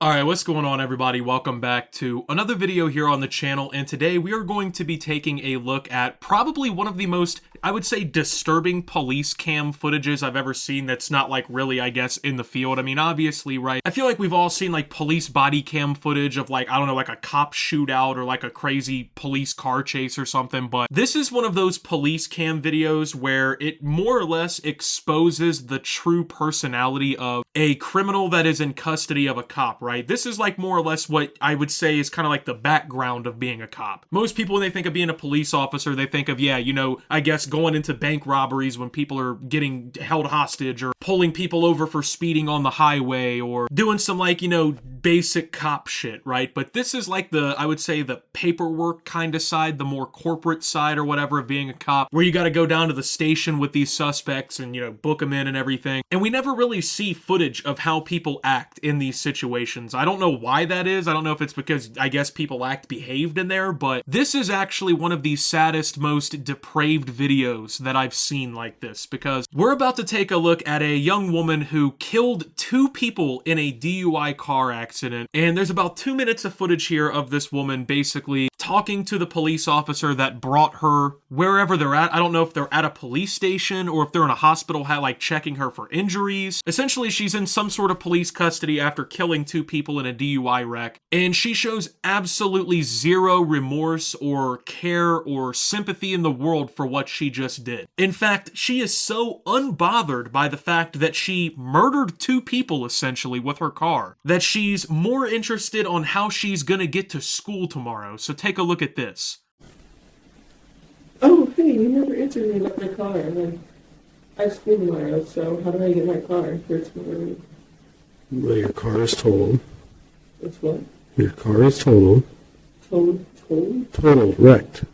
Alright, what's going on everybody? Welcome back to another video here on the channel, and today we are going to be taking a look at probably one of the most, I would say, disturbing police cam footages I've ever seen that's not like really, I guess, in the field. I mean, obviously, right? I feel like we've all seen like police body cam footage of like, I don't know, like a cop shootout or like a crazy police car chase or something, but this is one of those police cam videos where it more or less exposes the true personality of a criminal that is in custody of a cop, right? This is like more or less what I would say is kind of like the background of being a cop. Most people, when they think of being a police officer, they think of, yeah, you know, I guess going into bank robberies when people are getting held hostage, or pulling people over for speeding on the highway, or doing some like, you know, basic cop shit, right? But this is like the, I would say, the paperwork kind of side, the more corporate side or whatever of being a cop, where you got to go down to the station with these suspects and, you know, book them in and everything. And we never really see footage of how people act in these situations. I don't know why that is. I don't know if it's because, I guess, people act behaved in there, but this is actually one of the saddest, most depraved videos that I've seen like this, because we're about to take a look at a young woman who killed two people in a DUI car accident, and there's about 2 minutes of footage here of this woman basically talking to the police officer that brought her wherever they're at. I don't know if they're at a police station or if they're in a hospital, like checking her for injuries. Essentially, she's in some sort of police custody after killing two people in a DUI wreck, and she shows absolutely zero remorse or care or sympathy in the world for what she just did. In fact, she is so unbothered by the fact that she murdered two people essentially with her car that she's more interested on how she's gonna get to school tomorrow. So take a look at this. Oh, hey, you never answered me about my car. I have school tomorrow, so how do I get my car for tomorrow? Well, your car is totaled. It's what? Your car is totaled. Totaled? Totaled, wrecked.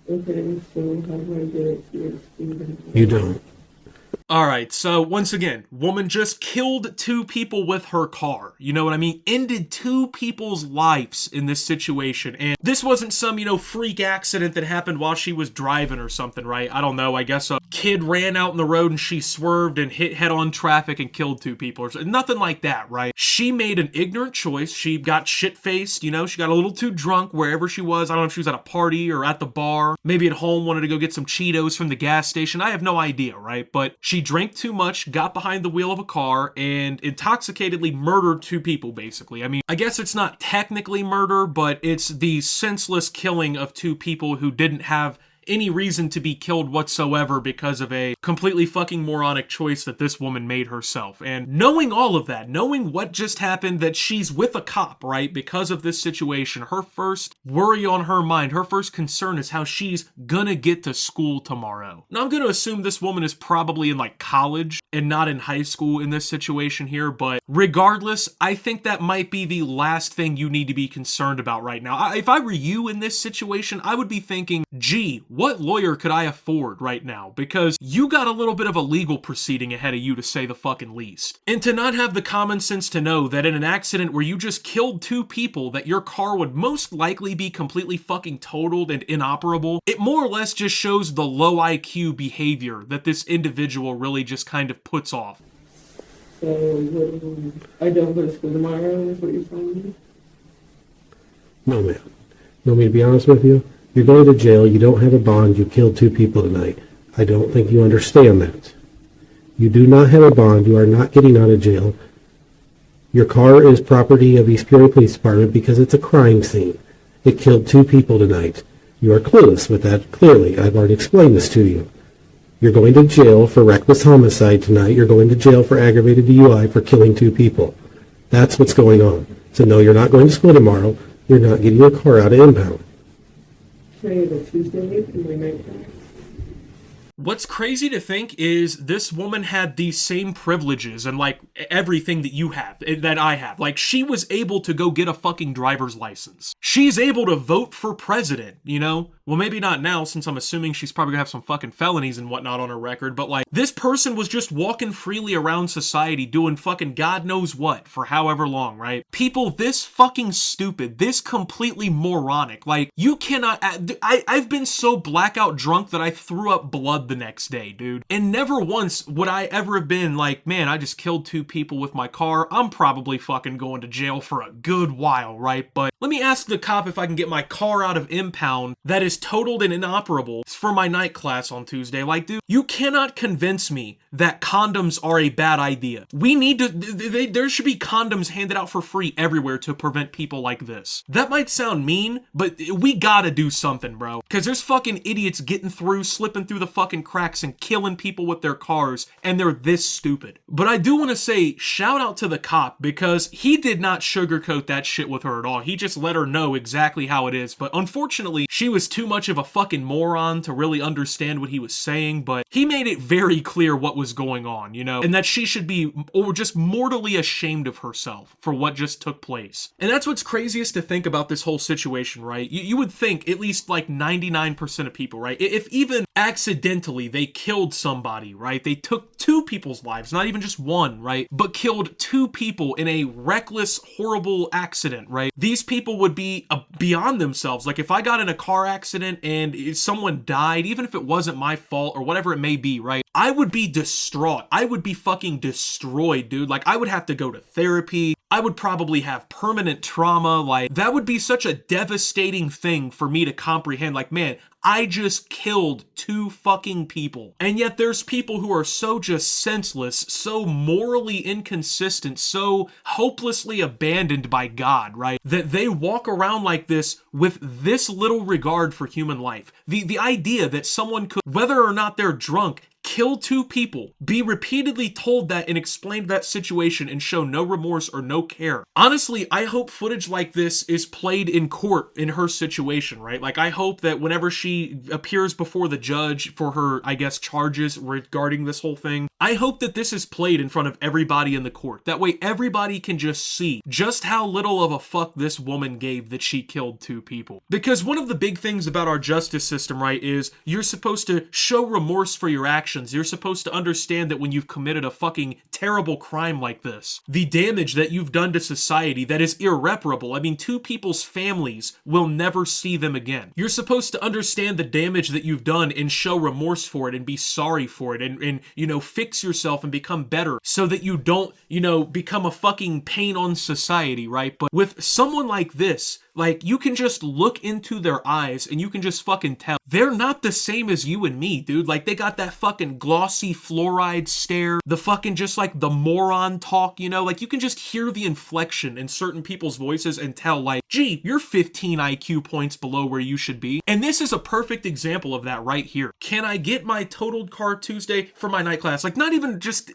Okay, so how do I get it to your school? You don't. Alright, so once again, woman just killed two people with her car. You know what I mean? Ended two people's lives in this situation. And this wasn't some, you know, freak accident that happened while she was driving or something, right? I don't know. I guess a kid ran out in the road and she swerved and hit head-on traffic and killed two people. Or something. Nothing like that, right? She made an ignorant choice. She got shit-faced, you know? She got a little too drunk wherever she was. I don't know if she was at a party or at the bar. Maybe at home, wanted to go get some Cheetos from the gas station. I have no idea, right? But she drank too much, got behind the wheel of a car, and intoxicatedly murdered two people, basically. I mean, I guess it's not technically murder, but it's the senseless killing of two people who didn't have any reason to be killed whatsoever because of a completely fucking moronic choice that this woman made herself. And knowing all of that, knowing what just happened, that she's with a cop, right, because of this situation, her first worry on her mind, her first concern is how she's gonna get to school tomorrow. Now, I'm gonna assume this woman is probably in like college and not in high school in this situation here, but regardless, I think that might be the last thing you need to be concerned about right now. If I were you in this situation, I would be thinking, gee, what lawyer could I afford right now? Because you got a little bit of a legal proceeding ahead of you, to say the fucking least. And to not have the common sense to know that in an accident where you just killed two people, that your car would most likely be completely fucking totaled and inoperable, it more or less just shows the low IQ behavior that this individual really just kind of puts off. So, I don't go to school tomorrow, is what you're telling me? No, ma'am. You want me to be honest with you? You're going to jail. You don't have a bond. You killed two people tonight. I don't think you understand that. You do not have a bond. You are not getting out of jail. Your car is property of East Peoria Police Department because it's a crime scene. It killed two people tonight. You are clueless with that, clearly. I've already explained this to you. You're going to jail for reckless homicide tonight. You're going to jail for aggravated DUI for killing two people. That's what's going on. So no, you're not going to school tomorrow. You're not getting your car out of impound. Today is a Tuesday, and my night class. What's crazy to think is this woman had the same privileges and like everything that you have, that I have. Like, she was able to go get a fucking driver's license. She's able to vote for president, you know? Well, maybe not now, since I'm assuming she's probably gonna have some fucking felonies and whatnot on her record, but like, this person was just walking freely around society doing fucking God knows what for however long, right? People this fucking stupid, this completely moronic, like, you cannot, I've been so blackout drunk that I threw up blood the next day, dude. And never once would I ever have been like, man, I just killed 2 people with my car. I'm probably fucking going to jail for a good while, right? But let me ask the cop if I can get my car out of impound that is totaled and inoperable for my night class on Tuesday. Like, dude, you cannot convince me that condoms are a bad idea. We need to, there should be condoms handed out for free everywhere to prevent people like this. That might sound mean, but we gotta do something, bro. Because there's fucking idiots getting through, slipping through the fucking cracks and killing people with their cars, and they're this stupid. But I do want to say, shout out to the cop, because he did not sugarcoat that shit with her at all. He just let her know exactly how it is. But unfortunately, she was too much of a fucking moron to really understand what he was saying, but he made it very clear what was going on, you know, and that she should be or just mortally ashamed of herself for what just took place. And that's what's craziest to think about this whole situation, right? You would think at least like 99% of people, right? If even accidentally they killed somebody, right? They took 2 people's lives, not even just one, right? But killed 2 people in a reckless, horrible accident, right? These people would be beyond themselves. Like, if I got in a car accident and someone died, even if it wasn't my fault or whatever it may be, right? I would be distraught. I would be fucking destroyed, dude. Like, I would have to go to therapy. I would probably have permanent trauma. Like, that would be such a devastating thing for me to comprehend. Like, man, I just killed 2 fucking people. And yet there's people who are so just senseless, so morally inconsistent, so hopelessly abandoned by God, right? That they walk around like this with this little regard for human life. The idea that someone could, whether or not they're drunk, kill 2 people, be repeatedly told that and explain that situation and show no remorse or no care. Honestly, I hope footage like this is played in court in her situation, right? Like, I hope that whenever she appears before the judge for her, I guess, charges regarding this whole thing, I hope that this is played in front of everybody in the court. That way everybody can just see just how little of a fuck this woman gave that she killed 2 people. Because one of the big things about our justice system, right, is you're supposed to show remorse for your actions. You're supposed to understand that when you've committed a fucking terrible crime like this, the damage that you've done to society that is irreparable. I mean, 2 people's families will never see them again. You're supposed to understand the damage that you've done and show remorse for it and be sorry for it and you know, fix yourself and become better so that you don't, you know, become a fucking pain on society, right? But with someone like this, like, you can just look into their eyes and you can just fucking tell they're not the same as you and me, dude. Like, they got that fucking glossy fluoride stare, the fucking just like the moron talk, you know? Like, you can just hear the inflection in certain people's voices and tell, like, gee, you're 15 IQ points below where you should be. And this is a perfect example of that right here. Can I get my totaled car Tuesday for my night class? Like, not even just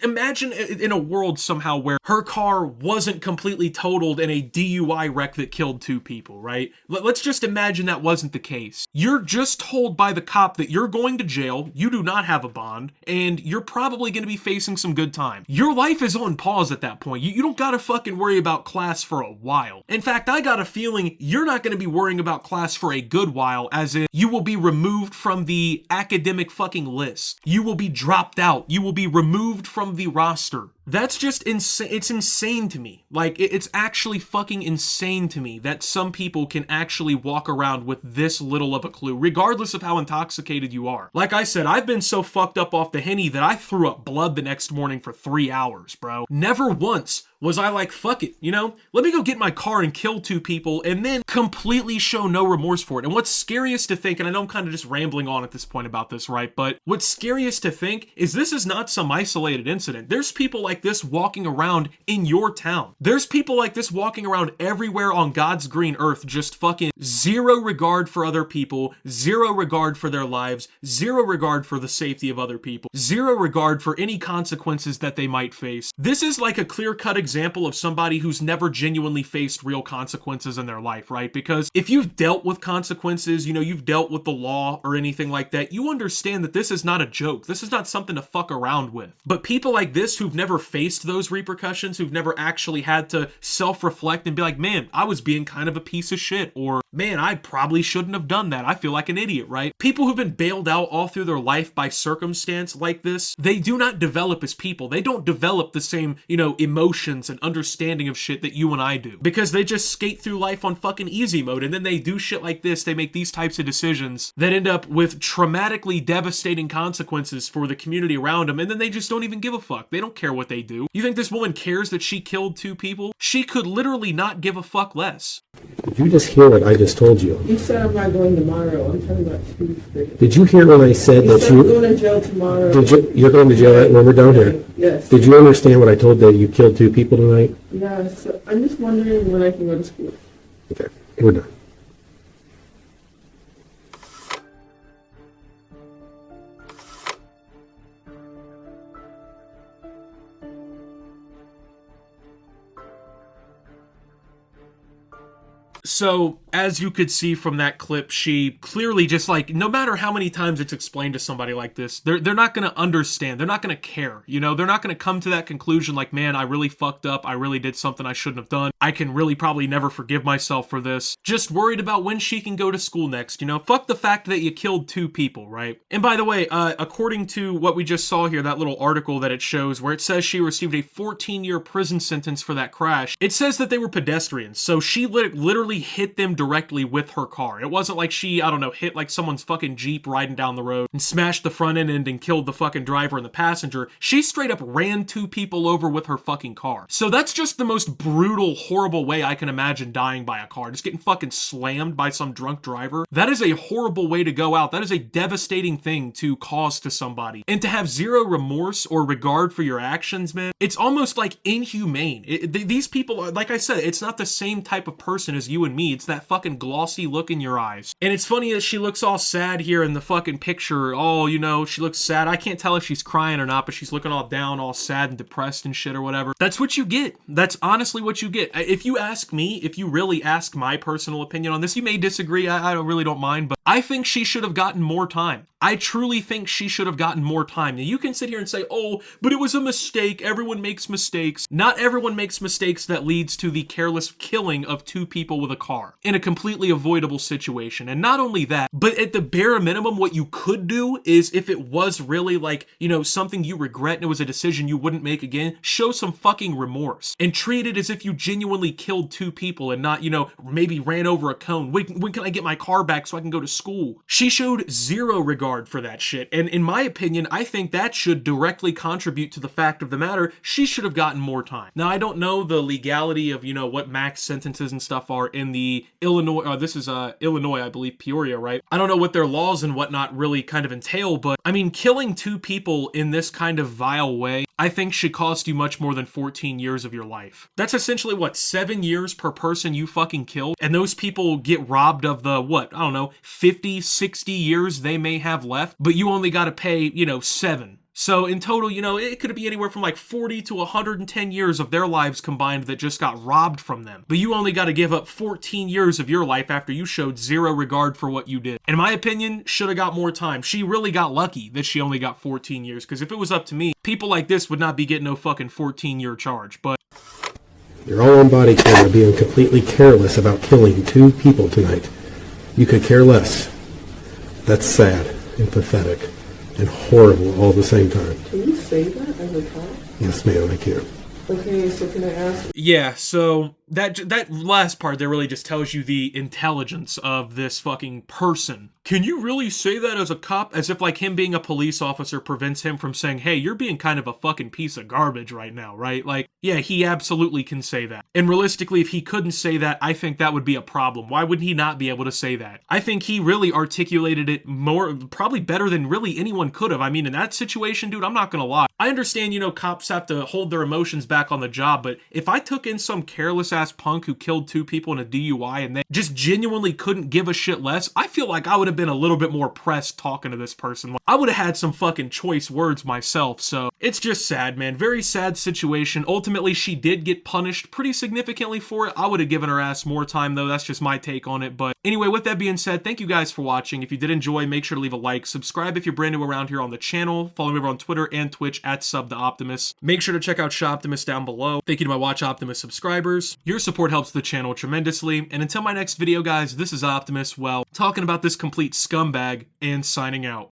imagine in a world somehow where her car wasn't completely totaled in a DUI wreck that killed 2 people, right? Let's just imagine that wasn't the case. You're just told by the cop that you're going to jail, you do not have a bond, and you're probably going to be facing some good time. Your life is on pause at that point. You don't gotta fucking worry about class for a while. In fact, I got a feeling you're not going to be worrying about class for a good while, as in you will be removed from the academic fucking list. You will be dropped out. You will be removed from the roster. That's just insane. It's insane to me. Like, it's actually fucking insane to me that some people can actually walk around with this little of a clue, regardless of how intoxicated you are. Like I said, I've been so fucked up off the Henny that I threw up blood the next morning for 3 hours, bro. Never once was I like, fuck it, you know? Let me go get my car and kill 2 people and then completely show no remorse for it. And what's scariest to think, and I know I'm kind of just rambling on at this point about this, right? But what's scariest to think is this is not some isolated incident. There's people like this walking around in your town. There's people like this walking around everywhere on God's green earth, just fucking zero regard for other people, zero regard for their lives, zero regard for the safety of other people, zero regard for any consequences that they might face. This is like a clear-cut example of somebody who's never genuinely faced real consequences in their life, right? Because if you've dealt with consequences, you know, you've dealt with the law or anything like that, you understand that this is not a joke. This is not something to fuck around with. But people like this who've never faced those repercussions, who've never actually had to self-reflect and be like, man, I was being kind of a piece of shit, or man, I probably shouldn't have done that. I feel like an idiot, right? People who've been bailed out all through their life by circumstance like this, they do not develop as people. They don't develop the same, emotions and understanding of shit that you and I do. Because they just skate through life on fucking easy mode, and then they do shit like this. They make these types of decisions that end up with traumatically devastating consequences for the community around them, and then they just don't even give a fuck. They don't care what they do. You think this woman cares that she killed 2 people? She could literally not give a fuck less. Did you just hear what I just told you? You said I'm not going tomorrow. I'm talking about Tuesday. Did you hear when I said that I'm going to jail tomorrow. You're going to jail when we're done here? Yes. Did you understand what I told that you killed 2 people tonight? Yeah, so I'm just wondering when I can go to school. Okay, we're done. So, as you could see from that clip, she clearly just no matter how many times it's explained to somebody like this, they're not going to understand. They're not going to care. They're not going to come to that conclusion like, man, I really fucked up. I really did something I shouldn't have done. I can really probably never forgive myself for this. Just worried about when she can go to school next. Fuck the fact that you killed 2 people, right? And by the way, according to what we just saw here, that little article that it shows where it says she received a 14-year prison sentence for that crash, it says that they were pedestrians. So she literally hit them directly with her car. It wasn't like she, hit like someone's fucking Jeep riding down the road and smashed the front end and killed the fucking driver and the passenger. She straight up ran 2 people over with her fucking car. So that's just the most brutal, horrible way I can imagine dying by a car. Just getting fucking slammed by some drunk driver. That is a horrible way to go out. That is a devastating thing to cause to somebody. And to have zero remorse or regard for your actions, man, it's almost like inhumane. These people, like I said, it's not the same type of person as you and me. It's that fucking glossy look in your eyes. And it's funny that she looks all sad here in the fucking picture. Oh, she looks sad. I can't tell if she's crying or not, but she's looking all down, all sad and depressed and shit or whatever. That's what you get. That's honestly what you get. If you ask me, if you really ask my personal opinion on this, you may disagree. I really don't mind, but I think she should have gotten more time. I truly think she should have gotten more time. Now, you can sit here and say, oh, but it was a mistake. Everyone makes mistakes. Not everyone makes mistakes that leads to the careless killing of 2 people with a car in a completely avoidable situation. And not only that, but at the bare minimum, what you could do is if it was really something you regret and it was a decision you wouldn't make again, show some fucking remorse and treat it as if you genuinely killed 2 people and not, maybe ran over a cone. When can I get my car back so I can go to school? She showed zero regard for that shit. And in my opinion, I think that should directly contribute to the fact of the matter. She should have gotten more time. Now, I don't know the legality of, what max sentences and stuff are in the Illinois, this is Illinois, I believe, Peoria, right? I don't know what their laws and whatnot really kind of entail, but I mean, killing 2 people in this kind of vile way, I think should cost you much more than 14 years of your life. That's essentially 7 years per person you fucking killed, and those people get robbed of the 50, 60 years they may have left, but you only got to pay 7. So in total, it could be anywhere from 40 to 110 years of their lives combined that just got robbed from them. But you only got to give up 14 years of your life after you showed zero regard for what you did. In my opinion, should have got more time. She really got lucky that she only got 14 years, because if it was up to me, people like this would not be getting no fucking 14-year charge. But you're all on body camera being completely careless about killing 2 people tonight. You could care less. That's sad and pathetic and horrible all at the same time. Can you say that as a cop? Yes, ma'am, I can. Okay, so can I ask? Yeah, so that last part there really just tells you the intelligence of this fucking person. Can you really say that as a cop? As if him being a police officer prevents him from saying, hey, you're being kind of a fucking piece of garbage right now, right? Yeah, he absolutely can say that. And realistically, if he couldn't say that, I think that would be a problem. Why would he not be able to say that? I think he really articulated it probably better than really anyone could have. I mean, in that situation, dude, I'm not gonna lie. I understand, cops have to hold their emotions back on the job, but if I took in some careless ass punk who killed 2 people in a DUI and they just genuinely couldn't give a shit less, I feel like I would have been a little bit more pressed talking to this person. I would have had some fucking choice words myself, so it's just sad, man. Very sad situation. Ultimately, she did get punished pretty significantly for it. I would have given her ass more time, though. That's just my take on it. But anyway, with that being said, thank you guys for watching. If you did enjoy, make sure to leave a like. Subscribe if you're brand new around here on the channel. Follow me over on Twitter and Twitch at SubTheOptimus. Make sure to check out Shoptimus down below. Thank you to my Watch Optimus subscribers. Your Your support helps the channel tremendously, and until my next video, guys, this is Optimus, well, talking about this complete scumbag and signing out.